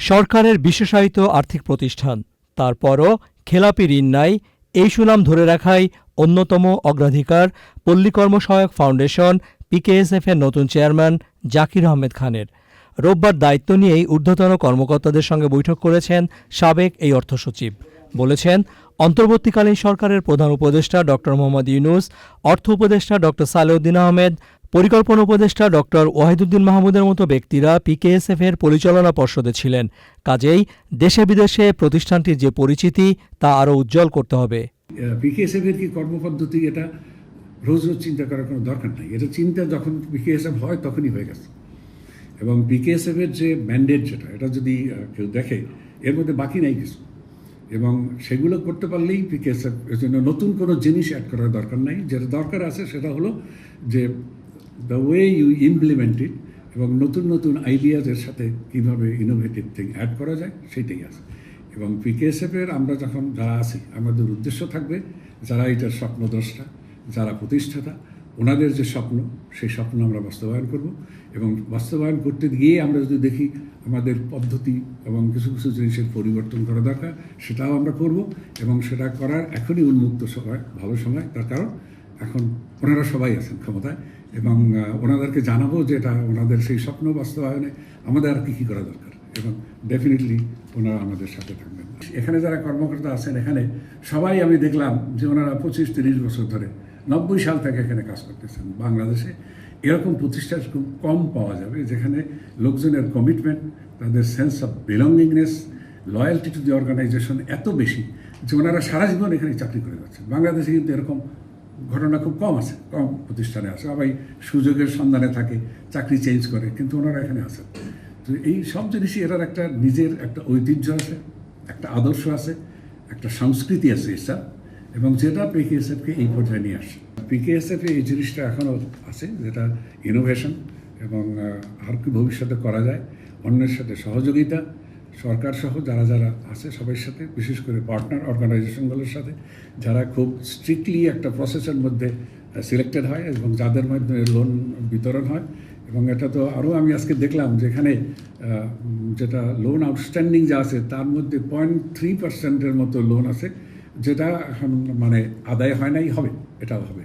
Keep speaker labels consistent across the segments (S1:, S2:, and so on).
S1: সরকারের বিশেষায়িত আর্থিক প্রতিষ্ঠান, তারপরও খেলাপি ঋণ নাই, এই সুনাম ধরে রাখাই অন্যতম অগ্রাধিকার পল্লী কর্মসহায়ক ফাউন্ডেশন পিকেএসএফ-এর নতুন চেয়ারম্যান জাকির আহমেদ খানের। রোববার দায়িত্ব নিয়েই ঊর্ধ্বতন কর্মকর্তাদের সঙ্গে বৈঠক করেছেন সাবেক এই অর্থসচিব। বলেছেন, অন্তর্বর্তীকালীন সরকারের প্রধান উপদেষ্টা ড. মোহাম্মদ ইউনূস, অর্থ উপদেষ্টা ড. সালেউদ্দিন আহমেদ, পরিকল্পনা উপদেষ্টা ড. ওয়াহিদুদ্দিন মাহমুদের মতো ব্যক্তিরা পিকেএসএফ-এর পরিচালনা পর্ষদে ছিলেন। কাজেই দেশে বিদেশে প্রতিষ্ঠানটির যে পরিচিতি তা আরও উজ্জ্বল করতে হবে।
S2: পিকেএসএফ-এর কি কর্মপদ্ধতি, এটা রোজ রোজ চিন্তা করার কোনো দরকার নাই। এটা চিন্তা যখন পিকেএসএফ হয় তখনই হয়ে গেছে। এবং পিকেএসএফ-এর যে ম্যান্ডেট যেটা, এটা যদি কেউ দেখে এর মধ্যে বাকি নাই কিছু, এবং সেগুলো করতে পারলেই পিকেএসএফ এর জন্য নতুন কোনো জিনিস অ্যাড করার দরকার নাই। যেটা দরকার আছে সেটা হলো যে the way you implement it, এবং নতুন নতুন আইডিয়াজের সাথে কীভাবে ইনোভেটিভ থিং অ্যাড করা যায় সেটাই আছে। এবং পিকেএসএফের আমরা যখন যারা আছি, আমাদের উদ্দেশ্য থাকবে যারা এটার স্বপ্নদ্রষ্টা, যারা প্রতিষ্ঠাতা, ওনাদের যে স্বপ্ন, সেই স্বপ্ন আমরা বাস্তবায়ন করব। এবং বাস্তবায়ন করতে গিয়ে আমরা যদি দেখি আমাদের পদ্ধতি এবং কিছু কিছু জিনিসের পরিবর্তন করা দরকার, সেটাও আমরা করব। এবং সেটা করার এখনই উন্মুক্ত সময়, ভালো সময়। তার কারণ এখন ওনারা সবাই আছেন ক্ষমতায়, এবং ওনাদেরকে জানাবো যে এটা ওনাদের সেই স্বপ্ন বাস্তবায়নে আমাদের আর কী করা দরকার, এবং ডেফিনেটলি ওনারা আমাদের সাথে থাকবেন। এখানে যারা কর্মকর্তা আছেন, এখানে সবাই আমি দেখলাম যে ওনারা 25-30 বছর ধরে 90 সাল থেকে এখানে কাজ করতেছেন। বাংলাদেশে এরকম প্রতিষ্ঠান খুব কম পাওয়া যাবে যেখানে লোকজনের কমিটমেন্ট, তাদের sense of belongingness, loyalty to the organisation এত বেশি যে ওনারা সারা জীবন এখানে চাকরি করে যাচ্ছেন। বাংলাদেশে কিন্তু এরকম ঘটনা খুব কম আছে, কম প্রতিষ্ঠানে আছে। সবাই সুযোগের সন্ধানে থাকে, চাকরি চেঞ্জ করে, কিন্তু ওনারা এখানে আছেন। তো এই সব জিনিসই এটার একটা নিজের একটা ঐতিহ্য আছে, একটা আদর্শ আছে, একটা সংস্কৃতি আছে এসব, এবং যেটা পিকেএসএফকে এই পর্যায়ে নিয়ে আসে। পিকেএসএফে এই জিনিসটা এখনও আছে, যেটা ইনোভেশন, এবং আর কি ভবিষ্যতে করা যায়, অন্যের সাথে সহযোগিতা, সরকার সহ যারা যারা আছে সবার সাথে, বিশেষ করে পার্টনার অর্গানাইজেশনগুলোর সাথে, যারা খুব স্ট্রিক্টলি একটা প্রসেসের মধ্যে সিলেক্টেড হয় এবং যাদের মাধ্যমে লোন বিতরণ হয়। এবং এটা তো আরও আমি আজকে দেখলাম যেখানে যেটা লোন আউটস্ট্যান্ডিং যা আছে তার মধ্যে 0.3% মতো লোন আছে, যেটা এখন মানে আদায় হয় নাই, হবে, এটাও হবে।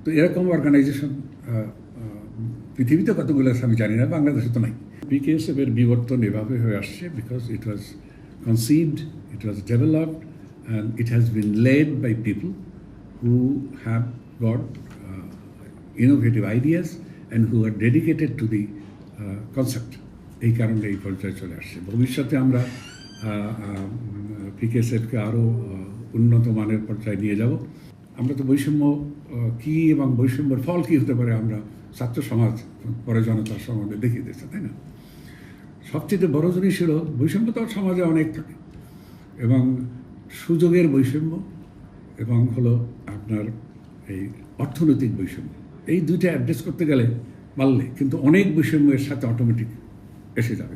S2: তো এরকম অর্গানাইজেশন পৃথিবীতে কতগুলো আছে আমি জানি না, বাংলাদেশে তো নাই। পিকেএসএফের বিবর্তন এভাবে হয়ে আসছে because it was conceived, it was developed, and it has been led by people who have got innovative ideas and who are dedicated to the concept. এই কারণে এই পর্যায়ে চলে আসছে। ভবিষ্যতে আমরা পিকেএসএফকে আরও উন্নত মানের পর্যায়ে নিয়ে যাব। আমরা তো বৈষম্য কী এবং বৈষম্যের ফল কী হতে পারে আমরা ছাত্র সমাজ, পরে জনতার সমাজে দেখিয়ে দিচ্ছে, তাই না? সবচেয়ে বড় জিনিস ছিল বৈষম্য তো সমাজে অনেক থাকে, এবং সুযোগের বৈষম্য এবং হলো আপনার এই অর্থনৈতিক বৈষম্য। এই দুইটা অ্যাড্রেস করতে গেলে পারলে কিন্তু অনেক বৈষম্যের সাথে অটোমেটিক এসে যাবে,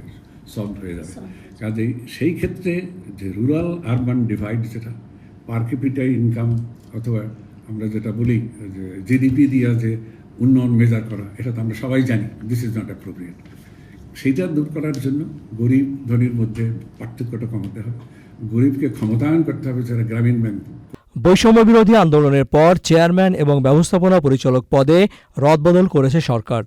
S2: সলভ হয়ে যাবে। কাজেই সেই ক্ষেত্রে যে রুরাল আরবান ডিভাইড, যেটা পার ক্যাপিটা ইনকাম অথবা আমরা যেটা বলি যে জিডিপি দিয়া যে উন্নয়ন মেজার করা, এটা তো আমরা সবাই জানি দিস ইজ নট অ্যাপ্রোপ্রিয়েট। সেইটা দূর করার জন্য গরিব ধনীর মধ্যে পার্থক্যটা কমাতে হবে, গরিবকে ক্ষমতায়ন করতে হবে, যারা গ্রামীণ ব্যাংক।
S1: বৈষম্য বিরোধী আন্দোলনের পর চেয়ারম্যান এবং ব্যবস্থাপনা পরিচালক পদে রদবদল করেছে সরকার।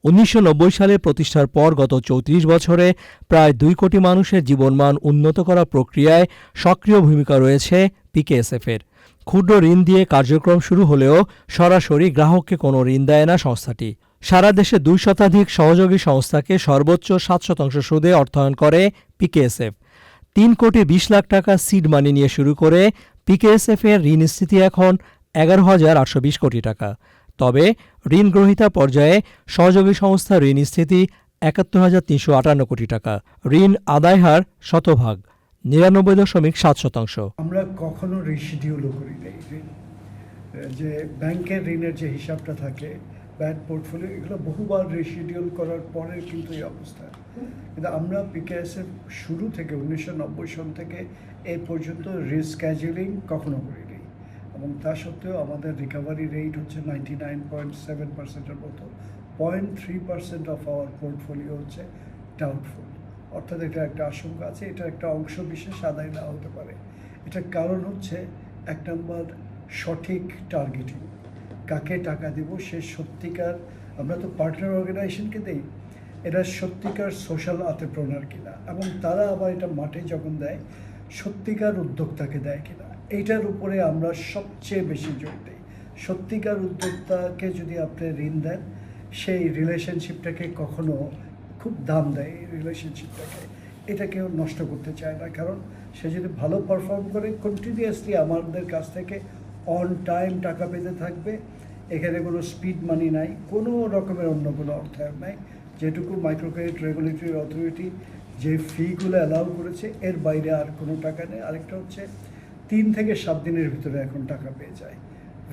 S1: 1990 সালে প্রতিষ্ঠার পর গত 34 বছরে প্রায় 2 কোটি মানুষের জীবনমান উন্নত করার প্রক্রিয়ায় সক্রিয় ভূমিকা রয়েছে পিকেএসএফের। ক্ষুদ্র ঋণ দিয়ে কার্যক্রম শুরু হলেও সরাসরি গ্রাহককে কোনো ঋণ দেয় না সংস্থাটি। সারা দেশে 2 শতাধিক সহযোগী সংস্থাকে সর্বোচ্চ 7% সুদে অর্থায়ন করে পিকেএসএফ। 3 কোটি 20 লাখ টাকা সিড মানি নিয়ে শুরু করে পিকেএসএফের ঋণ স্থিতি এখন 11,820 কোটি টাকা। তবে ঋণ গ্রহীতা পর্যায়ে সহযোগী সংস্থার ঋণ স্থিতি 71,358 কোটি টাকা। ঋণ আদায় হার শতভাগ 99.7%।
S3: আমরা কখনো রিশিডিউলও করি নাই। যে ব্যাংকের ঋণের যে হিসাবটা থাকে, ব্যাংক পোর্টফোলিও, এগুলো বহুবার রিশিডিউল করার পরে কিন্তু এই অবস্থা। কিন্তু আমরা পিকেএসএফ শুরু থেকে 1990 সন থেকে এই পর্যন্ত রিস্ক্যাজুয়ালিং কখনো করিনি, এবং তা সত্ত্বেও আমাদের রিকভারি রেট হচ্ছে 99.7%-এর মতো। 0.3% অফ আওয়ার পোর্টফোলিও হচ্ছে ডাউটফুল। অর্থাৎ এটা একটা আশঙ্কা আছে, এটা একটা অংশ বিশেষ আদায় না হতে পারে। এটার কারণ হচ্ছে 1 নম্বর সঠিক টার্গেটিং, কাকে টাকা দেব সে সত্যিকার, আমরা তো পার্টনার অর্গানাইজেশনকে দেই, এরা সত্যিকার সোশ্যাল আন্ত্রপ্রেনার কিনা, এবং তারা আবার এটা মাঠে যখন দেয় সত্যিকার উদ্যোক্তাকে দেয় কিনা, এইটার উপরে আমরা সবচেয়ে বেশি জোর দিই। সত্যিকার উদ্যোক্তাকে যদি আপনি ঋণ দেন, সেই রিলেশনশিপটাকে কখনো খুব দাম দেয়, এই রিলেশনশিপটাকে, এটা কেউ নষ্ট করতে চায় না। কারণ সে যদি ভালো পারফর্ম করে কন্টিনিউয়াসলি আমাদের কাছ থেকে অন টাইম টাকা পেতে থাকবে, এখানে কোনো স্পিড মানি নাই, কোনো রকমের অন্য কোনো অর্থায়ন নাই। যেটুকু মাইক্রো ক্রেডিট রেগুলেটরি অথরিটি যে ফিগুলো অ্যালাউ করেছে এর বাইরে আর কোনো টাকা নেই। আরেকটা হচ্ছে 3 থেকে 7 দিনের ভিতরে এখন টাকা পেয়ে যায়,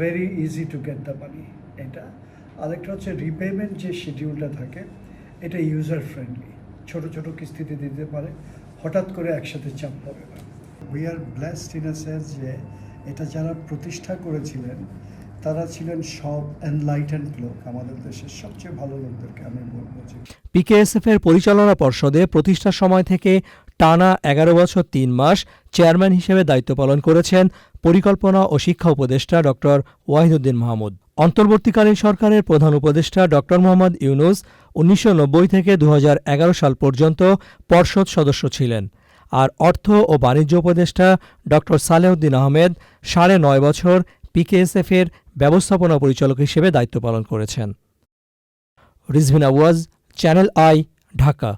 S3: very easy to get the money এটা। আরেকটা হচ্ছে রিপেমেন্ট যে শিডিউলটা থাকে এটা ইউজার ফ্রেন্ডলি, ছোট ছোট কিস্তিতে দিতে পারে, হঠাৎ করে একসাথে চাপ পড়ে না। We are blessed in a sense যে এটা যারা প্রতিষ্ঠা করেছিলেন তারা ছিলেন সব এনলাইটেন্ড লোক, আমাদের দেশের সবচেয়ে ভালো লোকদেরকে আমি বলবো যে।
S1: পিকেএসএফ এর পরিচালনা পর্ষদে প্রতিষ্ঠার সময় থেকে টানা 11 বছর 3 মাস চেয়ারম্যান হিসেবে দায়িত্ব পালন করেছেন পরিকল্পনা ও শিক্ষা উপদেষ্টা ডক্টর ওয়াহিদুদ্দিন মাহমুদ। অন্তর্বর্তীকালীন সরকারের প্রধান উপদেষ্টা ডক্টর মোহাম্মদ ইউনূস 1990 থেকে 2011 সাল পর্যন্ত পর্ষদ সদস্য ছিলেন, আর অর্থ ও বাণিজ্য উপদেষ্টা ডক্টর সালেহউদ্দিন আহমেদ 9.5 বছর পিকেএসএফ এর ব্যবস্থাপনা পরিচালক হিসেবে দায়িত্ব পালন করেছেন। রিজভিনা ওয়াজ, চ্যানেল আই, ঢাকা।